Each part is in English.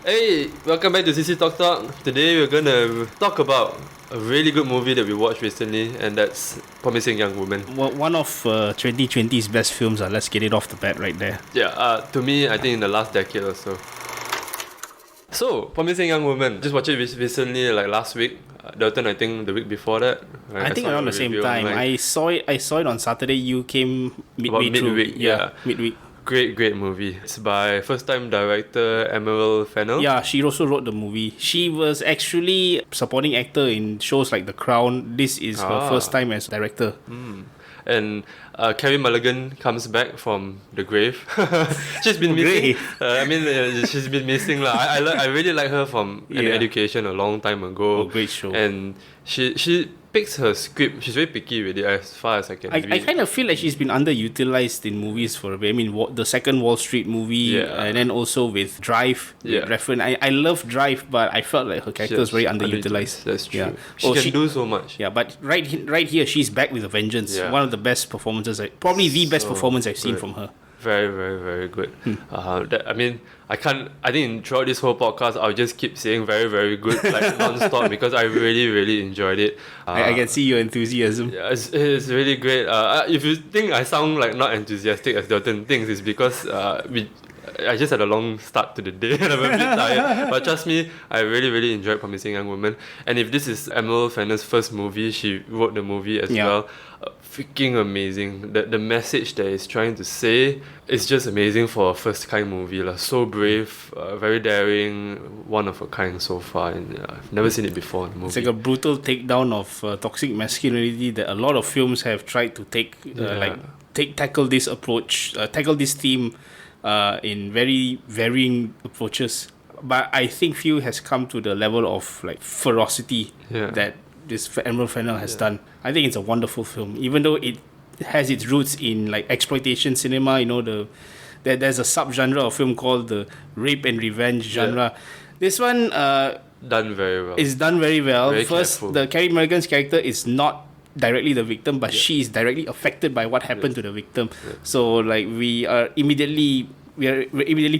Hey, welcome back to CC Talk Talk. Today we're gonna talk about a really good movie that we watched recently, and that's Promising Young Woman. Well, one of 2020's best films. Let's get it off the bat right there. Yeah, to me, I think in the last decade or so. So, Promising Young Woman. Just watched it recently, like last week. Dalton, I think the week before that. Right? I think around the same time. I saw it on Saturday. You came midway through. Midweek, yeah. Midweek. Great movie. It's by first-time director Emerald Fennell. Yeah, she also wrote the movie. She was actually supporting actor in shows like The Crown. This is her first time as director. And Carey Mulligan comes back from the grave. She's been missing. She's been missing. I really like her from An Education a long time ago. Oh, great show. And she picks her script. She's very picky with it as far as I can read. I kind of feel like she's been underutilized in movies for a bit. I mean, the second Wall Street movie, and then also with Drive. With Refn. I love Drive, but I felt like her character was very underutilized. That's true. Yeah. She can do so much. Yeah, but right here, she's back with a vengeance. Yeah. One of the best performances, probably the best performance I've seen from her. Very, very, very good. I think throughout this whole podcast, I'll just keep saying very, very good, like non-stop, because I really, really enjoyed it. I can see your enthusiasm. Yeah, it's really great. If you think I sound like not enthusiastic as Dalton thinks, it's because I just had a long start to the day and I'm a bit tired. But trust me, I really, really enjoyed Promising Young Woman. And if this is Emerald Fennell's first movie, she wrote the movie as well. Freaking amazing. The message that it's trying to say is just amazing for a first kind movie. So brave, very daring, one of a kind so far. And I've never seen it before in the movie. It's like a brutal takedown of toxic masculinity that a lot of films have tried to tackle this approach, tackle this theme in very varying approaches. But I think few has come to the level of like ferocity that this Emerald Fennell has done. I think it's a wonderful film, even though it has its roots in like exploitation cinema. You know, there's a subgenre of film called the rape and revenge genre. This one done very well. Is done very well. Very First, careful. the Carey Mulligan's character is not directly the victim, but she is directly affected by what happened to the victim. So like we're immediately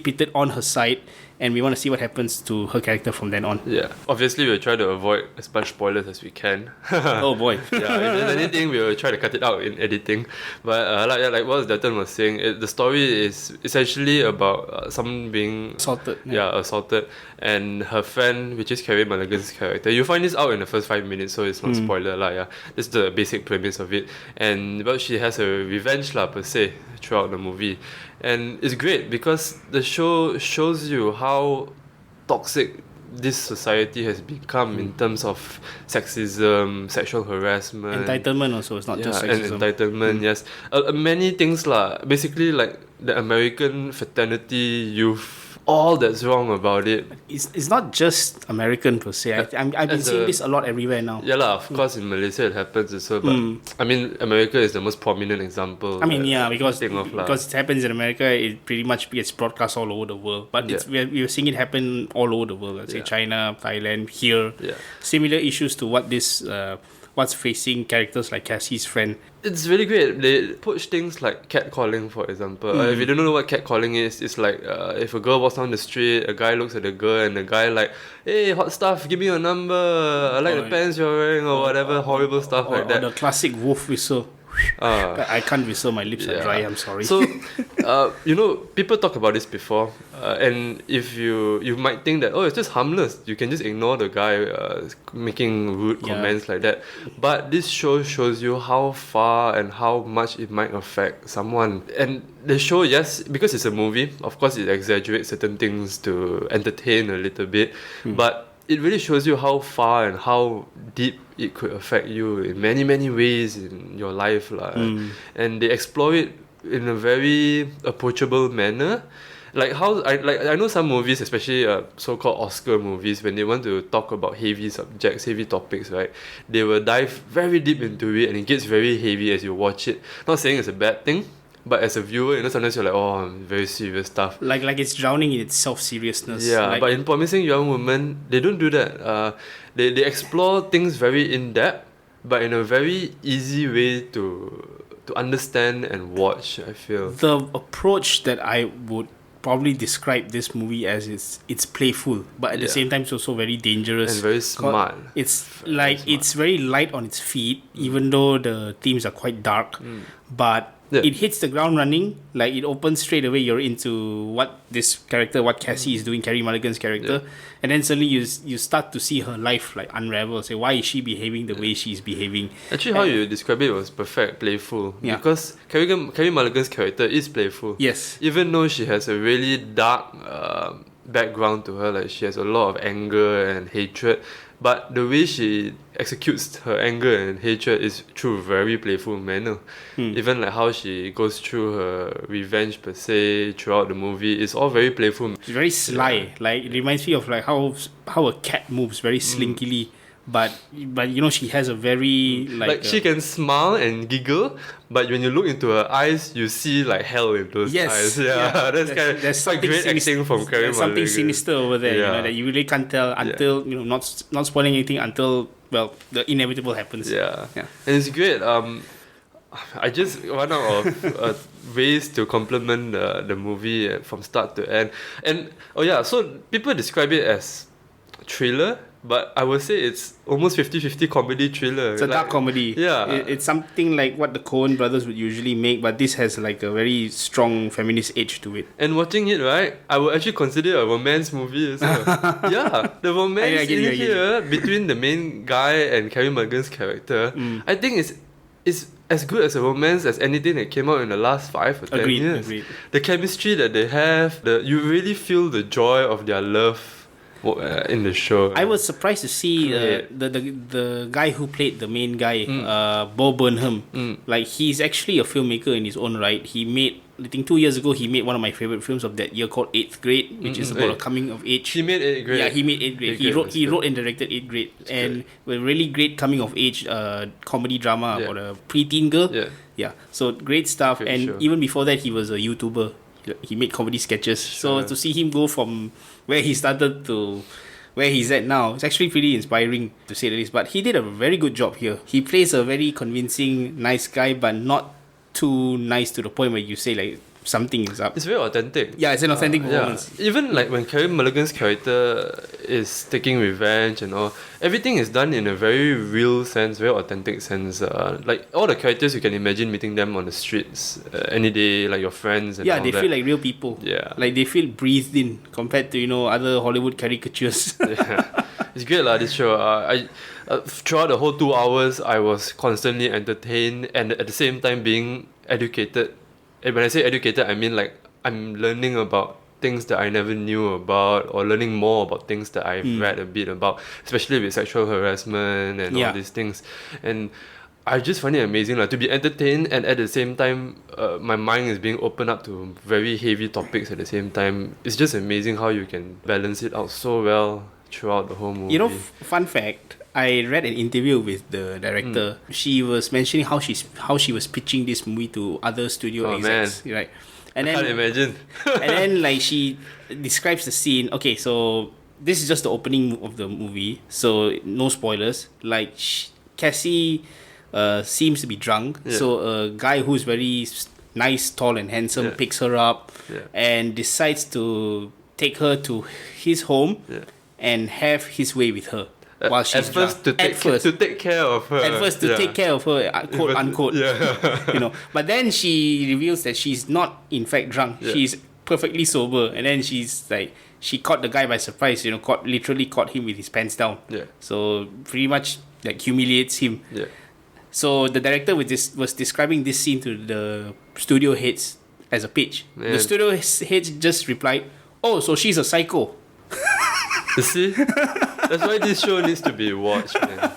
pitted on her side, and we want to see what happens to her character from then on. Yeah, obviously we'll try to avoid as much spoilers as we can. Oh boy. If there's anything, we'll try to cut it out in editing. But like what Dalton was saying, the story is essentially about someone being assaulted. Assaulted, and her friend, which is Carey Mulligan's character. You find this out in the first 5 minutes, so it's not spoiler This is the basic premise of it, and she has a revenge per se throughout the movie. And it's great because the show shows you how toxic this society has become in terms of sexism, sexual harassment, entitlement also. It's not just sexism. And entitlement, yes. Many things basically like the American fraternity youth. All that's wrong about it. It's not just American per se. I've been seeing this a lot everywhere now. Yeah, of course in Malaysia it happens as well. But I mean, America is the most prominent example. Because it happens in America, it pretty much gets broadcast all over the world. But we're seeing it happen all over the world. Let's say China, Thailand, here. Yeah. Similar issues to what's facing characters like Cassie's friend. It's really great. They push things like catcalling, for example. If you don't know what catcalling is, it's like if a girl walks down the street, a guy looks at the girl, and the guy like, hey, hot stuff, give me your number. I like the pants you're wearing, or whatever horrible stuff like that. Or the classic wolf whistle. I can't whistle, my lips are dry, I'm sorry. So, people talk about this before, and if you might think that, it's just harmless, you can just ignore the guy making rude comments like that. But this show shows you how far and how much it might affect someone. And the show, yes, because it's a movie, of course it exaggerates certain things to entertain a little bit, but it really shows you how far and how deep it could affect you in many, many ways in your life. And they explore it in a very approachable manner. Like how I know some movies, especially so-called Oscar movies, when they want to talk about heavy subjects, heavy topics, right? They will dive very deep into it, and it gets very heavy as you watch it. Not saying it's a bad thing, but as a viewer, sometimes you're like, very serious stuff. Like it's drowning in its self-seriousness. Yeah, but in Promising Young Woman, they don't do that. They explore things very in-depth, but in a very easy way to understand and watch, I feel. The approach that I would probably describe this movie as it's playful, but at the same time it's also very dangerous and very smart. It's it's very light on its feet, even though the themes are quite dark, but it hits the ground running. Like, it opens straight away. You're into what Cassie is doing, Carey Mulligan's character, and then suddenly you start to see her life like unravel. Say, why is she behaving the way she's behaving? Actually, how you describe it was perfect, playful. Yeah. Because Carey Mulligan's character is playful. Yes. Even though she has a really dark background to her, like she has a lot of anger and hatred, but the way she executes her anger and hatred is through a very playful manner. Even like how she goes through her revenge per se throughout the movie, it's all very playful. It's very sly. Like, it reminds me of like how a cat moves very slinkily. But you know, she has a very like she can smile and giggle, but when you look into her eyes, you see like hell in those eyes. That's quite great acting from Carey Mulligan. There's something sinister over there, you know, that you really can't tell until you know, not spoiling anything until, well, the inevitable happens. Yeah. And it's great. I just run out of ways to compliment the movie from start to end. And so people describe it as thriller, but I would say it's almost 50-50 comedy thriller. It's a dark comedy. Yeah. It's something like what the Coen brothers would usually make, but this has like a very strong feminist edge to it. And watching it, right, I would actually consider it a romance movie as well. The romance here between the main guy and Carey Mulligan's character, I think is as good as a romance as anything that came out in the last 5 or 10 years. Agreed. The chemistry that they have, you really feel the joy of their love in the show. I was surprised to see the guy who played the main guy, Bo Burnham. Like, he's actually a filmmaker in his own right. He made, I think 2 years ago, he made one of my favorite films of that year called 8th Grade, which is about a coming of age. He made 8th Grade. Yeah, he made 8th Grade. He wrote and directed 8th Grade, and a really great coming of age comedy drama about a preteen girl. So great stuff. Even before that, he was a YouTuber. He made comedy sketches. So to see him go from where he started to where he's at now, it's actually pretty inspiring, to say the least. But he did a very good job here. He plays a very convincing, nice guy, but not too nice to the point where you say like something is up. It's very authentic. Yeah, it's an authentic performance. Even like when Carey Mulligan's character is taking revenge and all, everything is done in a very real sense, very authentic sense. Like all the characters, you can imagine meeting them on the streets any day, like your friends and all that. Yeah, they feel like real people. Yeah. Like they feel breathed in compared to, you know, other Hollywood caricatures. It's great this show. Throughout the whole 2 hours, I was constantly entertained and at the same time being educated. And when I say educated, I mean like I'm learning about things that I never knew about, or learning more about things that I've read a bit about, especially with sexual harassment and all these things. And I just find it amazing to be entertained, and at the same time my mind is being opened up to very heavy topics at the same time. It's just amazing how you can balance it out so well throughout the whole movie. You know, fun fact, I read an interview with the director. She was mentioning how she was pitching this movie to other studio execs, right? And I can't imagine. And then like she describes the scene. Okay, so this is just the opening of the movie, so no spoilers. Like Cassie seems to be drunk, so a guy who's very nice, tall and handsome picks her up and decides to take her to his home and have his way with her. While she's at first, to take care of her. At first, to take care of her, quote unquote. You know, but then she reveals that she's not in fact drunk. She's perfectly sober, and then she's like, she caught the guy by surprise. You know, literally caught him with his pants down. So pretty much like humiliates him. So the director was describing this scene to the studio heads as a pitch. The studio heads just replied, "Oh, so she's a psycho." You see? That's why this show needs to be watched, man.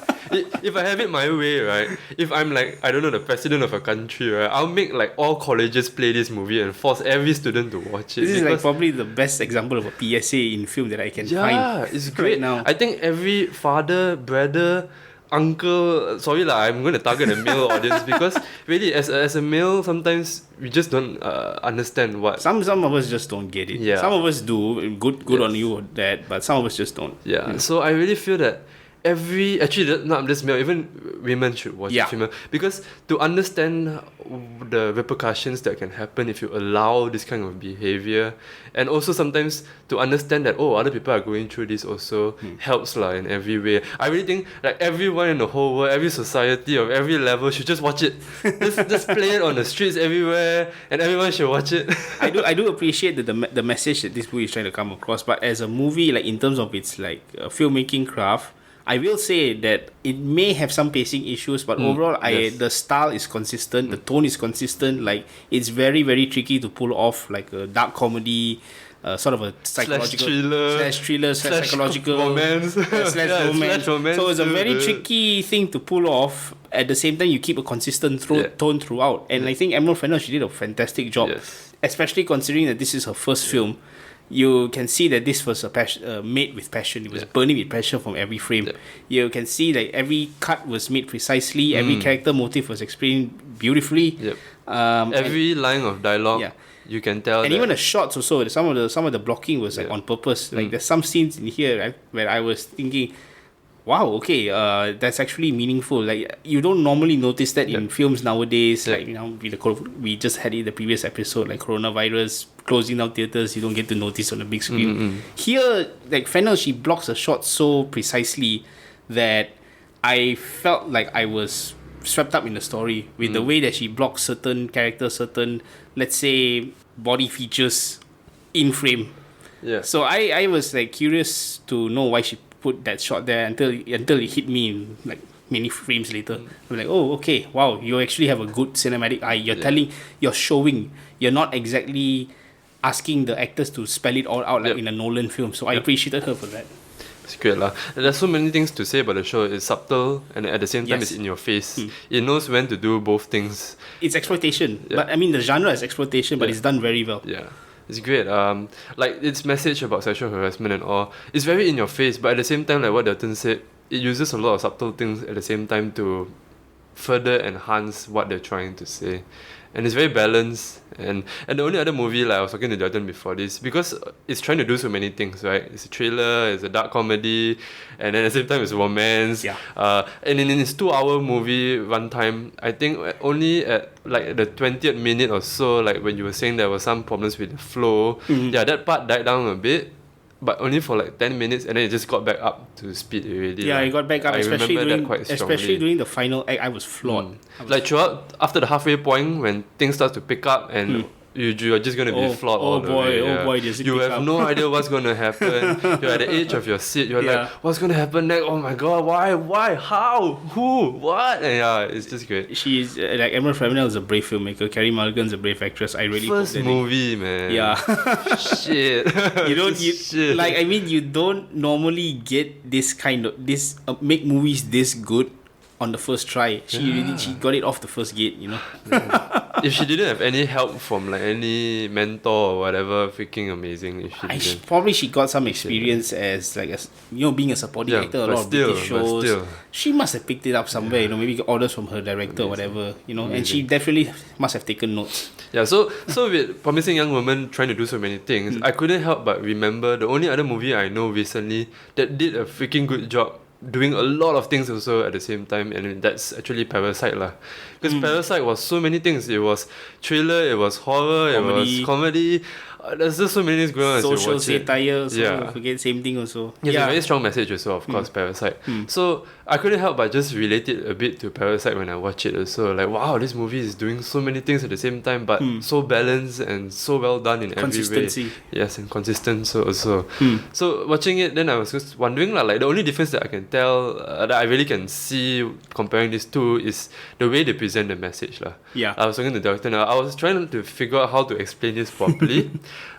If I have it my way, right? If I'm like, I don't know, the president of a country, right? I'll make like all colleges play this movie and force every student to watch it. This is like probably the best example of a PSA in film that I can find. Yeah, it's great. Right now. I think every father, brother, uncle, sorry I'm going to target a male audience because really as a male, sometimes we just don't understand what some of us just don't get it. Some of us do. Good on you for that, but some of us just don't. So I really feel that not just male, even women should watch it, female, because to understand the repercussions that can happen if you allow this kind of behavior, and also sometimes to understand that other people are going through this also helps lah in every way. I really think like everyone in the whole world, every society of every level should just watch it. just play it on the streets everywhere, and everyone should watch it. I do appreciate the message that this movie is trying to come across, but as a movie, like in terms of its like filmmaking craft, I will say that it may have some pacing issues, but overall, the style is consistent, the tone is consistent. Like it's very, very tricky to pull off like a dark comedy, sort of a psychological thriller, psychological romance, slash romance. So it's a very tricky thing to pull off. At the same time, you keep a consistent tone throughout, and I think Emerald Fennell, she did a fantastic job, especially considering that this is her first film. You can see that this was made with passion. It was burning with passion from every frame. You can see that every cut was made precisely. Every character motive was explained beautifully. Every line of dialogue, you can tell. And even the shots also, some of the blocking was like on purpose. Like there's some scenes in here where I was thinking, wow, okay, that's actually meaningful. Like you don't normally notice that in films nowadays. Like we just had it in the previous episode, like coronavirus closing down theaters, you don't get to notice on the big screen. Here, like Fennell, she blocks the shot so precisely that I felt like I was swept up in the story with the way that she blocks certain characters, certain, let's say, body features in frame. So I was like curious to know why she put that shot there until it hit me in like many frames later. I'm like, oh, okay, wow, you actually have a good cinematic eye. You're showing. You're not exactly asking the actors to spell it all out like in a Nolan film. So I appreciated her for that. It's great lah. There's so many things to say about the show. It's subtle and at the same time it's in your face. It knows when to do both things. It's exploitation. But I mean the genre is exploitation, but it's done very well. It's great. Like its message about sexual harassment and all, it's very in your face, but at the same time, like what Delton said, it uses a lot of subtle things at the same time to further enhance what they're trying to say. And it's very balanced. And the only other movie, like I was talking to Jordan before this, because it's trying to do so many things, right? It's a thriller, it's a dark comedy, and then at the same time it's romance. And in its 2-hour movie runtime, I think only at like the 20th minute or so, like when you were saying there were some problems with the flow, that part died down a bit. But only for like 10 minutes, and then it just got back up to speed already. It got back up, especially during the final act. I was floored. Like throughout, after the halfway point, when things start to pick up and you're just going to be flawed all the way. You have no idea what's going to happen. You're at the edge of your seat. You're like, what's going to happen next? Oh my god, why, how, who, what? And it's just great. She's like Emerald Fennell is a brave filmmaker. Carey Mulligan's a brave actress. I really first movie, man. Shit. Shit. Like I mean, you don't normally get this kind of make movies this good on the first try. She got it off the first gate, you know. If she didn't have any help from like any mentor or whatever, freaking amazing. She got some experience as like being a supporting actor, a lot of British shows. She must have picked it up somewhere, you know, maybe orders from her director or whatever, you know. And she definitely must have taken notes. So with Promising Young Woman trying to do so many things, I couldn't help but remember the only other movie I know recently that did a freaking good job doing a lot of things also at the same time, and that's actually Parasite lah. Because Parasite was so many things. It was thriller, it was horror, it was comedy. There's just so many things going on. Social satire also, forget same thing also. It's a very strong message also, of course, Parasite. So I couldn't help but just relate it a bit to Parasite when I watch it also. Like, wow, this movie is doing so many things at the same time, but so balanced and so well done in every way. Yes, and consistent also. So watching it, then I was just wondering, like the only difference that I can tell, that I really can see comparing these two is the way they present the message. I was talking to Delton, I was trying to figure out how to explain this properly.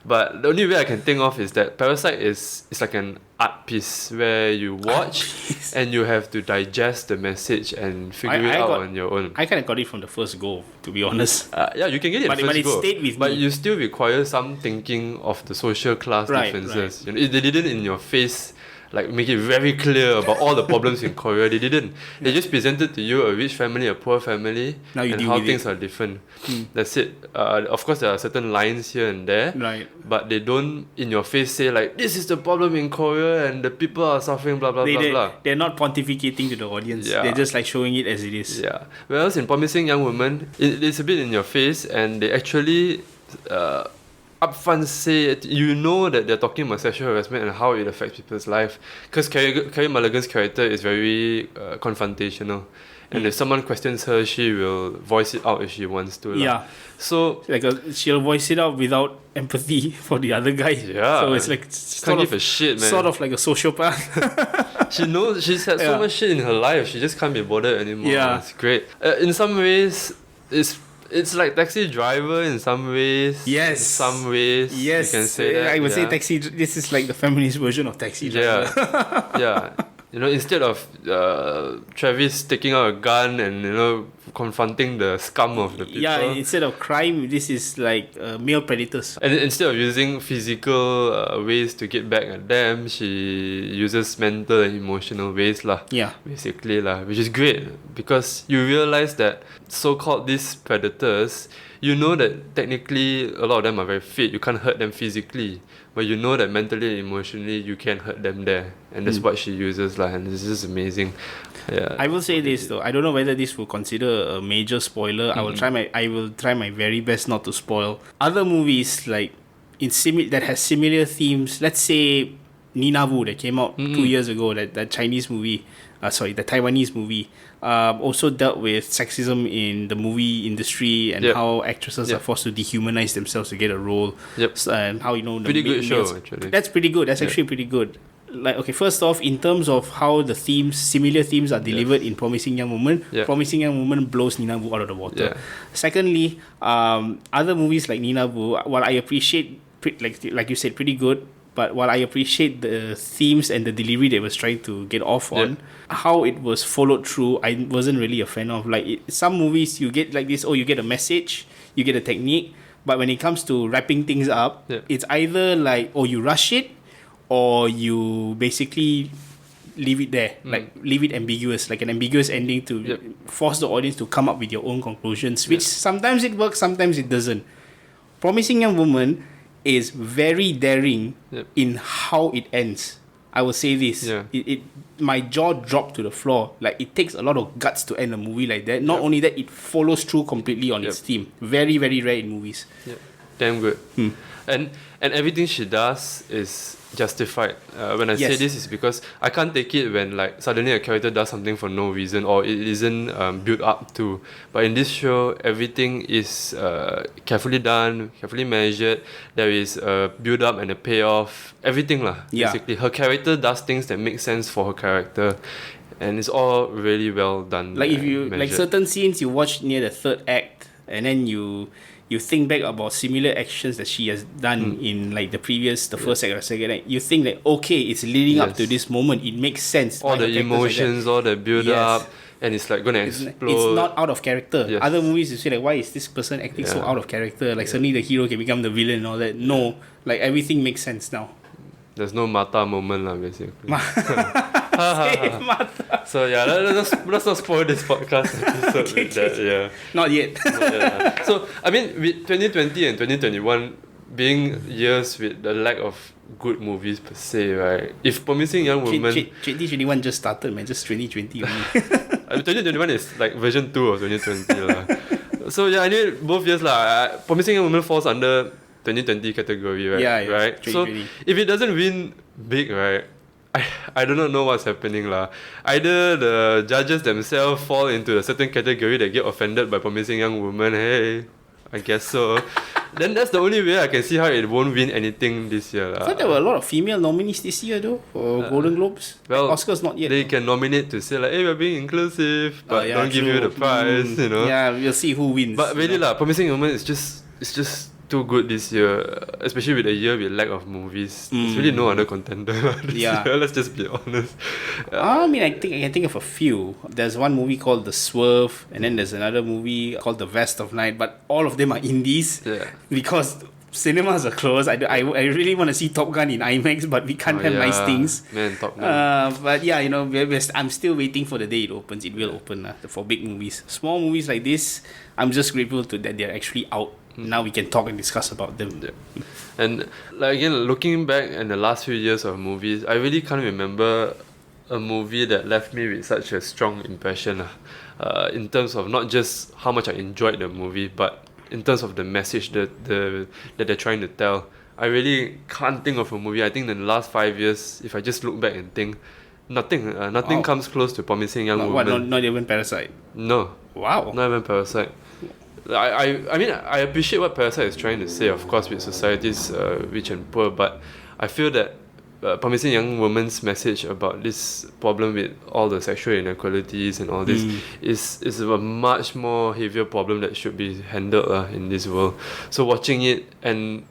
But the only way I can think of is that Parasite is like an art piece where you watch and you have to digest the message and figure it out on your own. I kind of got it from the first go, to be honest. You can get it but first it go. Stayed with but me. You still require some thinking of the social class differences. You know, they didn't in your face like make it very clear about all the problems in Korea. They didn't. They just presented to you a rich family, a poor family, Now you and deal how with things are different. That's it. Of course, there are certain lines here and there, Right. but they don't in your face say like, this is the problem in Korea and the people are suffering, blah blah blah. They're not pontificating to the audience. Yeah. They're just like showing it as it is. Yeah. Whereas in Promising Young Woman, it's a bit in your face, and they actually upfront say it, you know that they're talking about sexual harassment and how it affects people's life. Because Carey Mulligan's character is very confrontational. And if someone questions her, she will voice it out if she wants to. Yeah. So She'll voice it out without empathy for the other guy. Yeah. So it's like can't give a shit, man. sort of like a sociopath. She knows she's had so much shit in her life. She just can't be bothered anymore. Yeah. It's great. In some ways, it's like Taxi Driver in some ways. Yes. In some ways. Yes. You can say that. I would say this is like the feminist version of Taxi Driver. Yeah. Yeah. You know, instead of Travis taking out a gun and, you know, confronting the scum of the people. Yeah, instead of crime, this is like male predators. And instead of using physical ways to get back at them, she uses mental and emotional ways lah. Yeah. Basically lah, which is great because you realize that so-called these predators, you know that technically a lot of them are very fit. You can't hurt them physically, but you know that mentally and emotionally you can hurt them there, and that's what she uses lah. And this is amazing. Yeah. I will say this though. I don't know whether this will consider a major spoiler. I will try my very best not to spoil. Other movies like that has similar themes. Let's say Nina Wu that came out 2 years ago. That Chinese movie. The Taiwanese movie. Also dealt with sexism in the movie industry and how actresses are forced to dehumanize themselves to get a role. And how pretty good show actually. That's pretty good. That's actually pretty good. Like, okay, first off, in terms of how the similar themes are delivered in Promising Young Woman, Promising Young Woman blows Nina Wu out of the water. Secondly, other movies like Nina Wu, while I appreciate, like you said, pretty good, but while I appreciate the themes and the delivery they was trying to get off on, how it was followed through, I wasn't really a fan of. Like, some movies, you get like this, you get a message, you get a technique, but when it comes to wrapping things up, it's either like, you rush it, or you basically leave it there, like leave it ambiguous, like an ambiguous ending to force the audience to come up with your own conclusions, which sometimes it works, sometimes it doesn't. Promising Young Woman is very daring in how it ends. I will say this. My jaw dropped to the floor. Like, it takes a lot of guts to end a movie like that. Not only that, it follows through completely on its theme. Very, very rare in movies. Damn good. And everything she does is justified. When I say this is because I can't take it when like suddenly a character does something for no reason or it isn't built up to. But in this show, everything is carefully done, carefully measured. There is a build up and a payoff. Everything lah. Basically, her character does things that make sense for her character, and it's all really well done. Like if you measured. Like certain scenes you watch near the third act, and then you think back about similar actions that she has done in like the first act or second act, you think that okay, it's leading up to this moment, it makes sense. All the emotions, all the build up, and it's like gonna explode. It's not out of character. Other movies you say like, why is this person acting so out of character? Like suddenly the hero can become the villain and all that. No, like everything makes sense now. There's no Mata moment lah, basically. Mata. So yeah, let's not spoil this podcast episode with that. Not yet. So I mean, with 2020 and 2021 being years with the lack of good movies per se, right? If Promising Young Woman 2021 just started, man. Just 2020 only. 2021 is like version 2 of 2020 lah. So yeah, I mean both years lah. Promising Young Woman falls under 2020 category, right? Right. So if it doesn't win big, right, I do not know what's happening lah. Either the judges themselves fall into a certain category that get offended by Promising Young Woman. Hey, I guess so. Then that's the only way I can see how it won't win anything this year lah. I thought there were a lot of female nominees this year though for Golden Globes. Well, Oscars not yet. They can nominate to say like, hey, we're being inclusive, but don't give you the prize, you know. Yeah, we'll see who wins. But really lah, Promising Woman is just too good this year, especially with a year with lack of movies. There's really no other contender this year, let's just be honest. I mean, I can think of a few. There's one movie called The Swerve, and then there's another movie called The Vest of Night, but all of them are indies because cinemas are closed. I really want to see Top Gun in IMAX, but we can't have nice things. Man, Top Gun. But yeah, I'm still waiting for the day it opens. It will open for big movies. Small movies like this, I'm just grateful that they're actually out. Now we can talk and discuss about them. Yeah. And like again, looking back in the last few years of movies, I really can't remember a movie that left me with such a strong impression. In terms of not just how much I enjoyed the movie, but in terms of the message that they're trying to tell. I really can't think of a movie. I think in the last 5 years, if I just look back and think, nothing comes close to Promising Young Woman. Not even Parasite? No. Wow. Not even Parasite. I mean, I appreciate what Parasite is trying to say, of course, with society's rich and poor, but I feel that Promising Young Woman's message about this problem with all the sexual inequalities and all this is a much more heavier problem that should be handled in this world. So watching it, and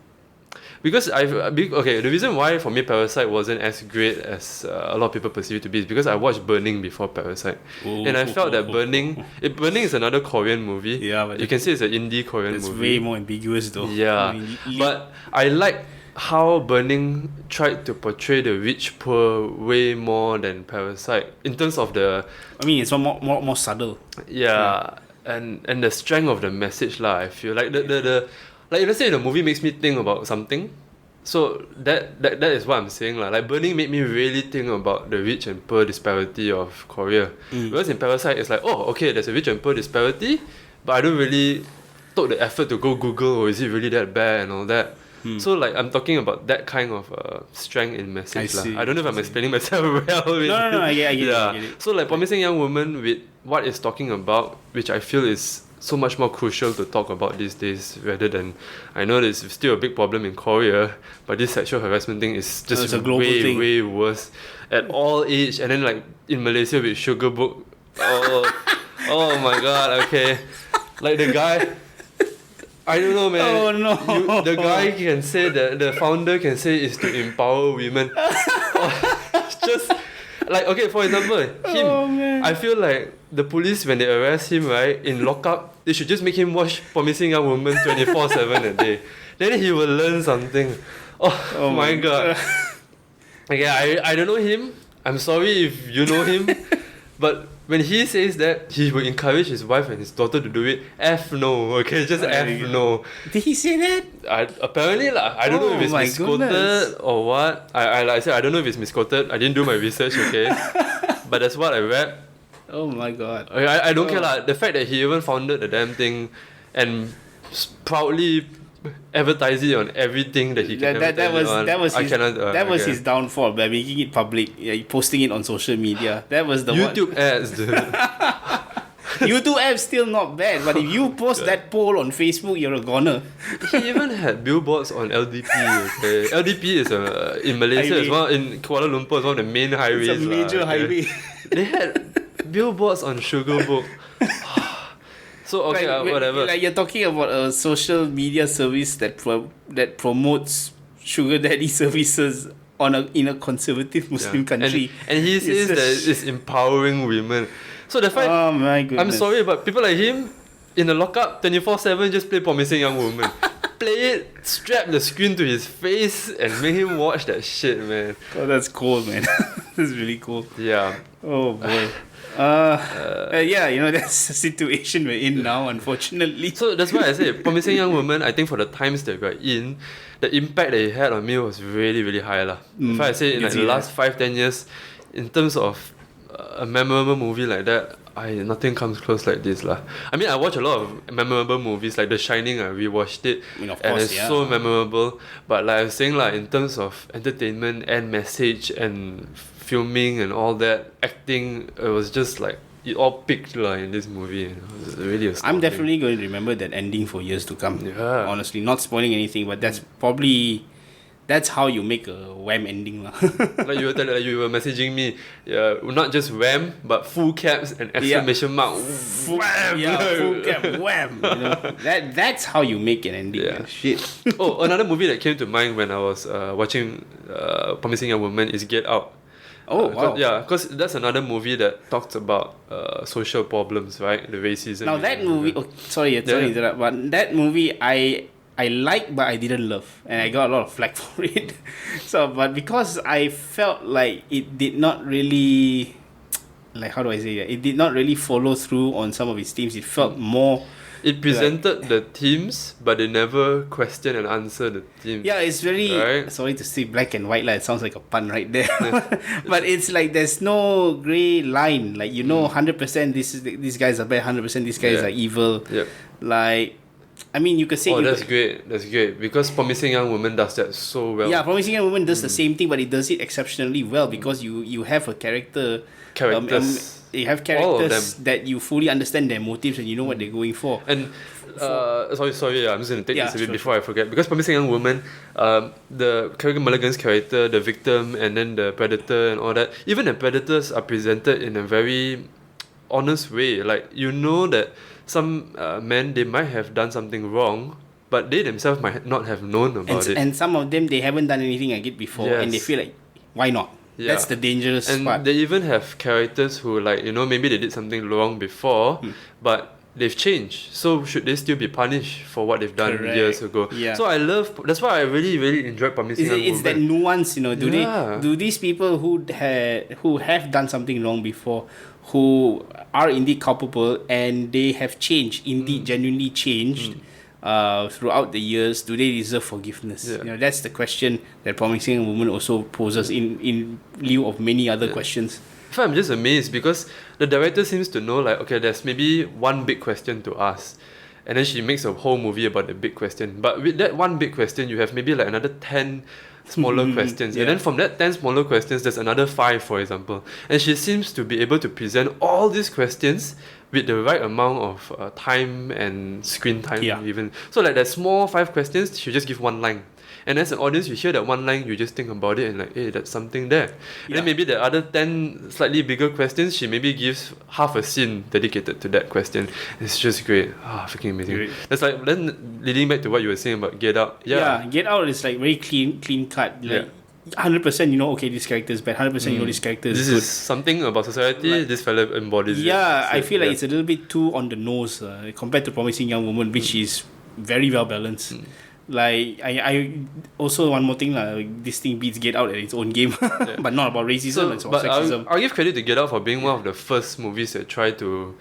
because the reason why for me Parasite wasn't as great as a lot of people perceive it to be is because I watched Burning before Parasite. And I felt that Burning is another Korean movie. Yeah, but you can say it's an indie Korean movie. It's way more ambiguous though. Yeah, but I like how Burning tried to portray the rich poor way more than Parasite in terms of the. I mean, it's more subtle. Yeah, and the strength of the message lah. I feel like the like, let's say the movie makes me think about something, so that is what I'm saying lah. Like Burning made me really think about the rich and poor disparity of Korea. Whereas in Parasite, it's like, oh, okay, there's a rich and poor disparity, but I don't really took the effort to go Google, or is it really that bad and all that. So like I'm talking about that kind of strength in message. I don't know if I'm explaining myself well. No, I get it. So like Promising Young Woman, with what it's talking about, which I feel is so much more crucial to talk about these days, rather than, I know there's still a big problem in Korea, but this sexual harassment thing is just way worse at all age. And then like in Malaysia with Sugar Book, oh my god, okay, like the guy, I don't know, man. Oh no. The guy can say that the founder can say is to empower women. Just like, okay, for example, him. I feel like the police, when they arrest him, right, in lockup, they should just make him watch Promising Young Woman 24/7 a day. Then he will learn something. Oh my god. Okay, I don't know him. I'm sorry if you know him, but when he says that he will encourage his wife and his daughter to do it, F no, okay, just F no. Did he say that? Apparently lah. I don't know if it's misquoted or what. Like I said, I don't know if it's misquoted. I didn't do my research, okay, but that's what I read. Oh my god. Okay, I don't care lah. The fact that he even founded the damn thing and proudly advertise it on everything that he can that was his downfall by making it public, posting it on social media. That was the YouTube ads, dude. YouTube ads still not bad, but if you post that poll on Facebook, you're a goner. He even had billboards on LDP. Okay, LDP is in Malaysia as well. In Kuala Lumpur, it's one of the main highways. It's a major highway. They had billboards on Sugar Book. So okay, whatever. Like you're talking about a social media service that promotes sugar daddy services in a conservative Muslim country, and he says that it's empowering women. So the fact, oh my goodness, I'm sorry, but people like him in the lockup 24/7 just play Promising Young Woman. Play it, strap the screen to his face, and make him watch that shit, man. Oh, that's cool, man. That's really cool. Yeah. Oh boy. Yeah, that's the situation we're in now, unfortunately. So that's why I say Promising Young Woman, I think for the times that we're in, the impact that it had on me was really, really high lah. If I say in like the last 5-10 years, in terms of a memorable movie like that, nothing comes close like this lah. I mean, I watch a lot of memorable movies like The Shining. I rewatched it, and it's so memorable. But like I was saying lah, in terms of entertainment and message and filming and all that, acting, it was just like it all peaked in this movie. It was really astounding. I'm definitely going to remember that ending for years to come. Yeah. Honestly, not spoiling anything, but that's how you make a wham ending lah. Like you were messaging me, not just wham, but full caps and exclamation mark. Wham! Yeah, full cap, wham! That's how you make an ending. Yeah. Shit. Oh, another movie that came to mind when I was watching Promising Young Woman is Get Out. Oh, wow. Because that's another movie that talks about social problems, right? The racism. Now that movie, sorry to interrupt, but that movie, I I like but I didn't love, and I got a lot of flack for it. So, but because I felt like it did not really, like, how do I say that? It did not really follow through on some of its themes. It felt more. It presented the themes, but they never question and answer the themes. Yeah, it's very, right? sorry to say black and white, like, it sounds like a pun right there. But it's like there's no grey line. Like, 100% these guys are bad, 100% these guys are evil. Yep. Like, I mean, you could say... That's great. That's great. Because Promising Young Woman does that so well. Yeah, Promising Young Woman does the same thing, but it does it exceptionally well because you have a character... Characters. You have characters that you fully understand their motives and you know what they're going for. And sorry, I'm just going to take this a bit before I forget. Because Promising Young Woman, the character Mulligan's character, the victim, and then the predator and all that, even the predators are presented in a very honest way. Like, that some men, they might have done something wrong, but they themselves might not have known about it. And some of them, they haven't done anything like it before, and they feel like, why not? Yeah. That's the dangerous part. And they even have characters who, like, maybe they did something wrong before, but they've changed. So should they still be punished for what they've done years ago? Yeah. So that's why I really, really enjoyed Promising Young Woman. It's that nuance, do these people who have done something wrong before, who are indeed culpable and they have changed, indeed genuinely changed, throughout the years, do they deserve forgiveness? Yeah. That's the question that Promising Young Woman also poses in lieu of many other questions. In fact, I'm just amazed because the director seems to know, like, okay, there's maybe one big question to ask, and then she makes a whole movie about the big question. But with that one big question, you have maybe like another 10 smaller questions, and then from that 10 smaller questions, there's another 5, for example. And she seems to be able to present all these questions with the right amount of time and screen time even. So like that small 5 questions, she'll just give one line. And as an audience, you hear that one line, you just think about it and like, hey, that's something there. And then maybe the other 10 slightly bigger questions, she maybe gives half a scene dedicated to that question. It's just great. Freaking amazing. Great. That's like, then leading back to what you were saying about Get Out. Yeah, Get Out is like very clean cut. Like, 100% okay, this character is bad, 100% this character is good. This is something about society, this fella embodies it. Yeah, I feel like it's a little bit too on the nose compared to Promising Young Woman, which is very well balanced. Like, I also, one more thing, this thing beats Get Out at its own game, but not about racism and sexism. I'll give credit to Get Out for being one of the first movies that try to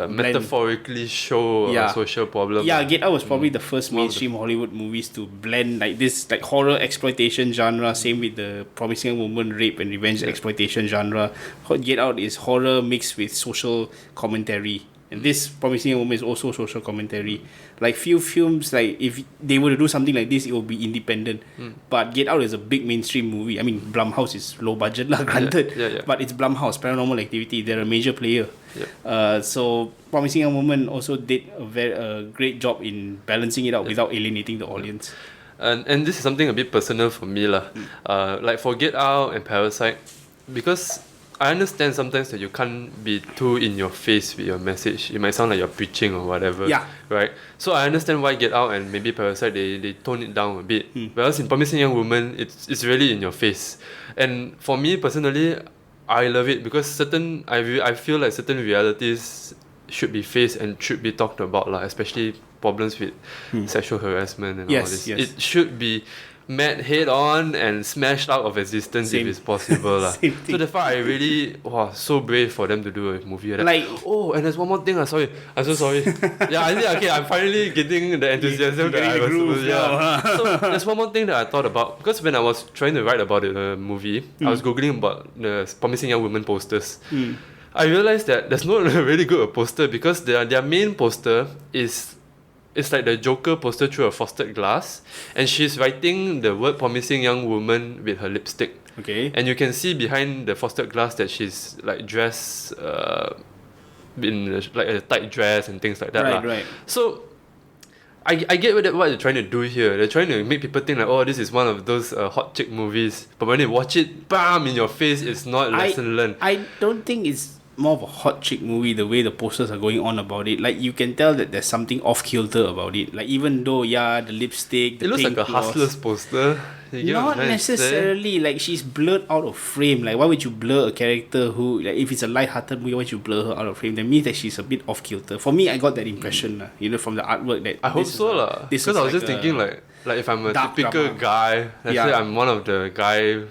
metaphorically show a social problem. Yeah, Get Out was probably the first mainstream Hollywood movies to blend like this like horror exploitation genre. Same with the Promising Young Woman rape and revenge exploitation genre. Get Out is horror mixed with social commentary. And this Promising Young Woman is also social commentary. Like, few films, like, if they were to do something like this, it will be independent. But Get Out is a big mainstream movie. I mean, Blumhouse is low budget, granted. But it's Blumhouse, Paranormal Activity. They're a major player. So Promising Young Woman also did a great job in balancing it out without alienating the audience. And this is something a bit personal for me. Like for Get Out and Parasite, because I understand sometimes that you can't be too in your face with your message. It might sound like you're preaching or whatever. Right? So I understand why Get Out and maybe Parasite, they tone it down a bit. Whereas in Promising Young Woman, it's really in your face. And for me personally, I love it because I feel like certain realities should be faced and should be talked about, especially problems with sexual harassment and all this. It should be met head on and smashed out of existence if it's possible. So therefore I really so brave for them to do a movie like that. And there's one more thing. I'm so sorry. I'm finally getting the enthusiasm that I was supposed. So there's one more thing that I thought about, because when I was trying to write about the movie, I was googling about the Promising Young Woman posters. I realized that there's not a really good poster, because their main poster is, it's like the Joker poster through a frosted glass, and she's writing the word Promising Young Woman with her lipstick. Okay. And you can see behind the frosted glass that she's like dressed in like a tight dress and things like that. Right. So I get what they're trying to do here. They're trying to make people think like, this is one of those hot chick movies. But when they watch it, bam, in your face, it's not lesson learned. I don't think it's more of a hot chick movie the way the posters are going on about it. Like, you can tell that there's something off kilter about it. Like, even though the lipstick, the it looks pink like a Hustlers poster. Not necessarily. Like, she's blurred out of frame. Like, why would you blur a character who, like, if it's a light-hearted movie, why would you blur her out of frame? That means that she's a bit off kilter. For me, I got that impression, from the artwork. That I hope so lah. Because I was just thinking like if I'm a typical guy, let's say I'm one of the guy,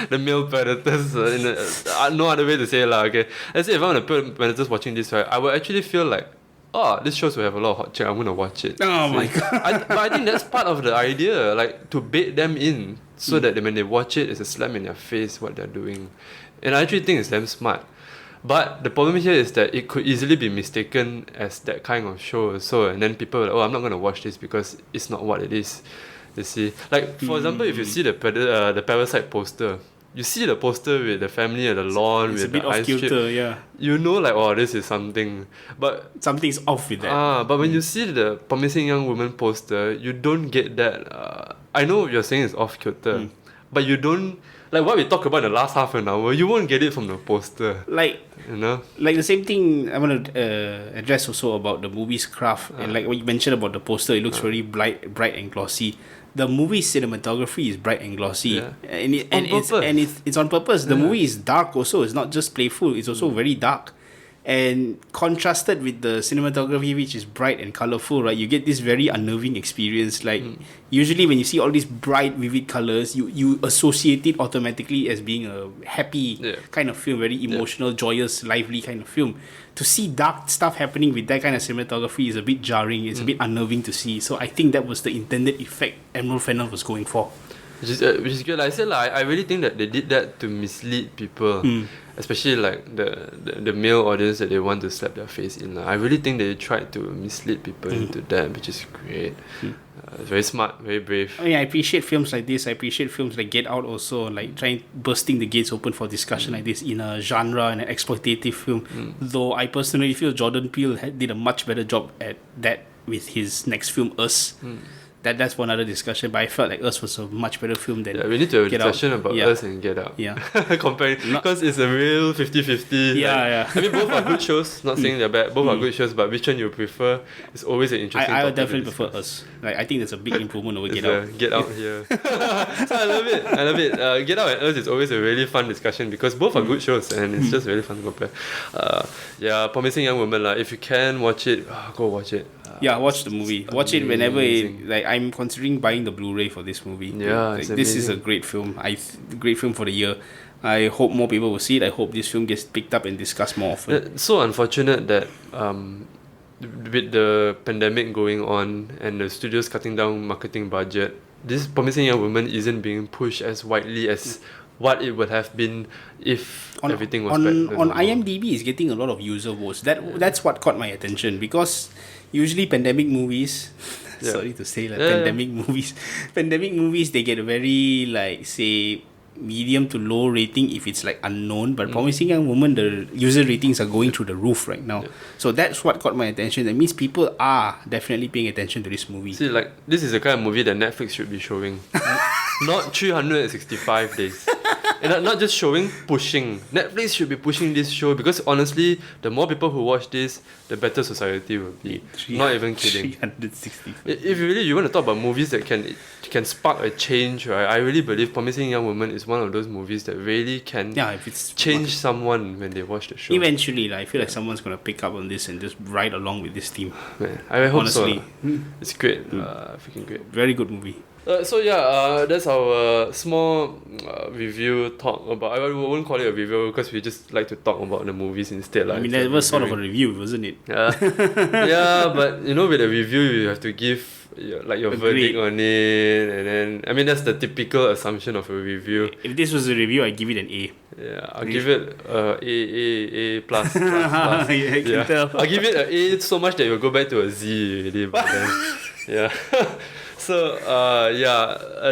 the male predators. No other way to say lah. Okay, let's say if I'm one of the predators watching this, right, I would actually feel like, oh, this shows will have a lot of hot chick, I'm gonna watch it. Oh my god! But I think that's part of the idea, like to bait them in, so that when they watch it, it's a slam in their face what they're doing, and I actually think it's damn smart. But the problem here is that it could easily be mistaken as that kind of show. So and then people are like, oh, I'm not gonna watch this because it's not what it is. You see, like for example, if you see the Parasite poster. You see the poster with the family at the lawn with the ice kilter, strip. You know, like, oh, this is something. But something's off with that. But when you see the Promising Young Woman poster, you don't get that. I know you're saying it's off kilter, but you don't. Like what we talked about in the last half an hour, you won't get it from the poster. Like, you know? Like the same thing I want to address also about the movie's craft. And like what you mentioned about the poster, it looks very bright and glossy. The movie's cinematography is bright and glossy, and it's on purpose. The movie is dark also. It's not just playful. It's also very dark, and contrasted with the cinematography, which is bright and colorful. Right, you get this very unnerving experience. Like usually when you see all these bright, vivid colors, you associate it automatically as being a happy kind of film, very emotional, joyous, lively kind of film. To see dark stuff happening with that kind of cinematography is a bit jarring. It's a bit unnerving to see. So I think that was the intended effect Emerald Fennell was going for. Which is good. Like I said, I really think that they did that to mislead people, especially like the male audience that they want to slap their face in. I really think they tried to mislead people into that, which is great. Very smart, very brave. I appreciate films like this. I appreciate films like Get Out also, like bursting the gates open for discussion like this in a genre and an exploitative film. Though I personally feel Jordan Peele did a much better job at that with his next film, Us. That's for another discussion, but I felt like Us was a much better film than we need to have a Get discussion Out. about Us and Get Out. Comparing, because it's a real 50-50. I mean, both are good shows, not saying they're bad, both are good shows, but which one you prefer is always an interesting I would definitely prefer Us. Like, I think that's a big improvement over Get Out. Get Out here. So I love it. Get Out and Us is always a really fun discussion because both are good shows and it's just really fun to compare. Promising Young Woman, if you can watch it, go watch it. Watch the movie. Watch it whenever I'm considering buying the Blu-ray for this movie. This is a great film. Great film for the year. I hope more people will see it. I hope this film gets picked up and discussed more often. It's so unfortunate that with the pandemic going on and the studios cutting down marketing budget, this Promising Young Woman isn't being pushed as widely as what it would have been if everything was back on IMDb. Is getting a lot of user votes. That's what caught my attention because usually pandemic movies sorry to say pandemic movies they get a very say medium to low rating if it's unknown, but Promising Young Woman, the user ratings are going through the roof right now. So that's what caught my attention. That means people are definitely paying attention to this movie. See, this is the kind of movie that Netflix should be showing. Not 365 days. And not just showing, pushing. Netflix should be pushing this show because honestly, the more people who watch this, the better society will be. Not even kidding. 365. If you want to talk about movies that can spark a change, right? I really believe Promising Young Woman is one of those movies that really can change someone when they watch the show. Eventually, I feel like someone's going to pick up on this and just ride along with this team. Man, I hope so. It's great. Freaking great. Very good movie. That's our small review talk about. I won't call it a review because we just like to talk about the movies instead. I mean, that was sort of a review, wasn't it? But with a review, you have to give your verdict on it, and then I mean that's the typical assumption of a review. If this was a review, I'd give it an A. I'll give it A plus. I can tell. I'll give it an A so much that you'll go back to a Z already. But then, So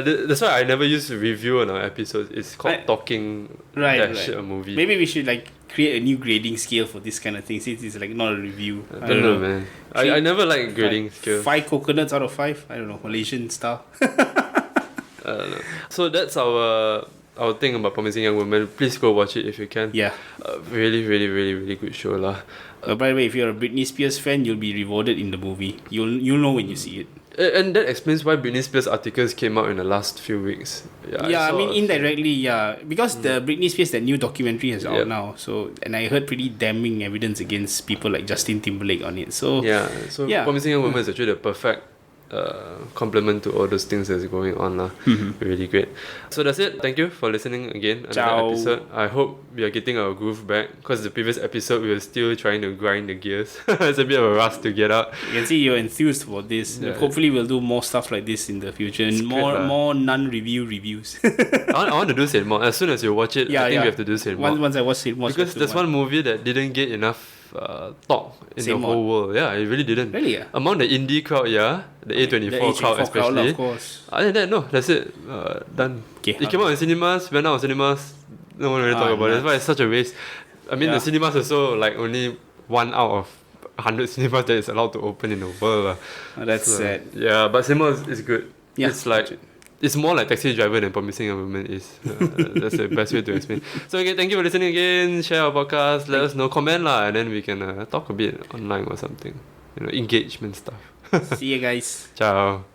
that's why I never use review on our episodes. It's called talking a movie. Maybe we should create a new grading scale for this kind of thing since it's not a review. I don't know, man. I never like grading scale. 5 coconuts out of 5. I don't know, Malaysian style. I don't know. So that's our our thing about Promising Young Woman, please go watch it if you can. Yeah. Really, really, really, really good show lah. By the way, if you're a Britney Spears fan, you'll be rewarded in the movie. You'll know when you see it. And that explains why Britney Spears articles came out in the last few weeks. I mean indirectly, because the Britney Spears, that new documentary is out now. So, and I heard pretty damning evidence against people like Justin Timberlake on it. So Promising Young Woman is actually the perfect complement to all those things that's going on lah. Really great. So that's it. Thank you for listening again. Another episode. I hope we are getting our groove back, because the previous episode we were still trying to grind the gears. It's a bit of a rush to get out. You can see you're enthused about this. Hopefully we'll do more stuff like this in the future. And more non-review reviews. I want to do Saint Maud. As soon as you watch it, I think we have to do Saint Maud. Once I watch Saint Maud. Because there's one movie that didn't get enough talk in the whole world. Yeah, it really didn't. Really? Among the indie crowd, the A24 crowd especially. Of course. Other than that, no, that's it. Done. Okay, it came out in cinemas, went out of cinemas. No one really talk about it. That's why it's such a waste. I mean, the cinemas also like only 1 out of 100 cinemas that is allowed to open in the world. That's sad. Yeah, but cinema is good. Yeah. It's like, it's more like Taxi Driver than Promising Young Woman is. That's the best way to explain. So okay, thank you for listening again. Share our podcast. Let us know, comment lah, and then we can talk a bit online or something. Engagement stuff. See you guys. Ciao.